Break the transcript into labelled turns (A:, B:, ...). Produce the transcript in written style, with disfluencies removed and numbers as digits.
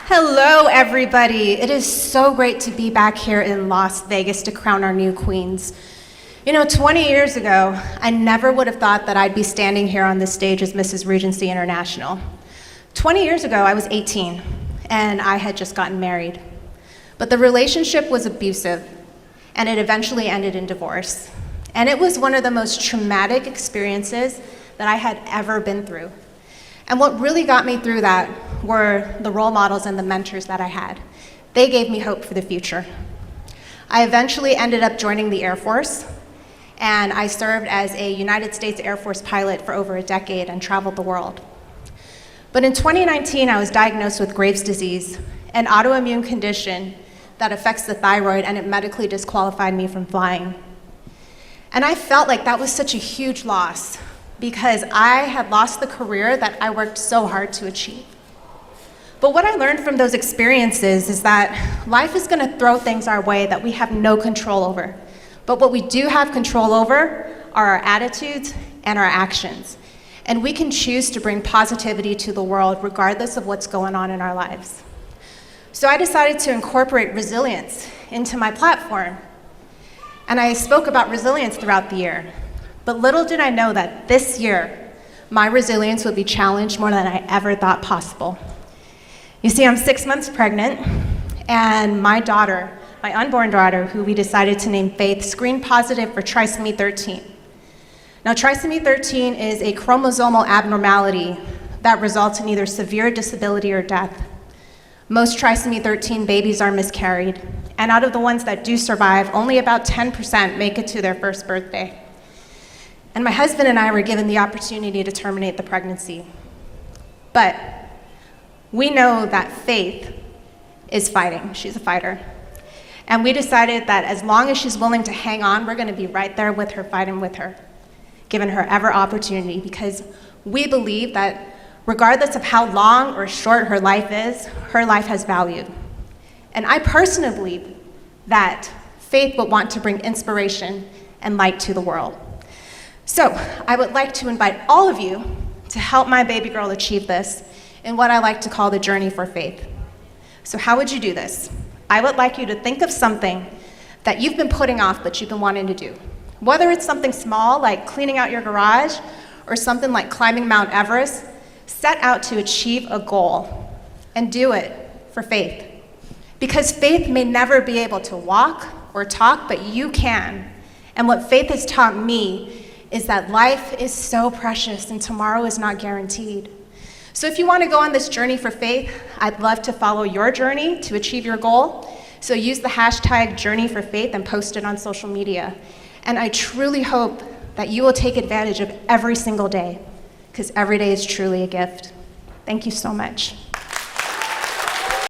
A: Hello, everybody. It is so great to be back here in Las Vegas to crown our new queens. 20 years ago, I never would have thought that I'd be standing here on this stage as Mrs. Regency International. 20 years ago, I was 18, and I had just gotten married. But the relationship was abusive, and it eventually ended in divorce. And it was one of the most traumatic experiences that I had ever been through. And what really got me through that were the role models and the mentors that I had. They gave me hope for the future. I eventually ended up joining the Air Force, and I served as a United States Air Force pilot for over a decade and traveled the world. But in 2019, I was diagnosed with Graves' disease, an autoimmune condition that affects the thyroid, and it medically disqualified me from flying. And I felt like that was such a huge loss because I had lost the career that I worked so hard to achieve. But what I learned from those experiences is that life is going to throw things our way that we have no control over. But what we do have control over are our attitudes and our actions. And we can choose to bring positivity to the world regardless of what's going on in our lives. So I decided to incorporate resilience into my platform. And I spoke about resilience throughout the year. But little did I know that this year, my resilience would be challenged more than I ever thought possible. You see, I'm 6 months pregnant, and my daughter, my unborn daughter, who we decided to name Faith, screened positive for Trisomy 13. Now, Trisomy 13 is a chromosomal abnormality that results in either severe disability or death. Most Trisomy 13 babies are miscarried, and out of the ones that do survive, only about 10% make it to their first birthday. And my husband and I were given the opportunity to terminate the pregnancy. But we know that Faith is fighting. She's a fighter. And we decided that as long as she's willing to hang on, we're going to be right there with her, fighting with her, giving her every opportunity, because we believe that regardless of how long or short her life is, her life has value. And I personally believe that Faith will want to bring inspiration and light to the world. So I would like to invite all of you to help my baby girl achieve this in what I like to call the journey for faith. So how would you do this? I would like you to think of something that you've been putting off but you've been wanting to do. Whether it's something small like cleaning out your garage or something like climbing Mount Everest, set out to achieve a goal and do it for faith. Because faith may never be able to walk or talk, but you can. And what faith has taught me is that life is so precious and tomorrow is not guaranteed. So if you want to go on this journey for faith, I'd love to follow your journey to achieve your goal. So use the hashtag Journey for Faith and post it on social media. And I truly hope that you will take advantage of every single day, because every day is truly a gift. Thank you so much.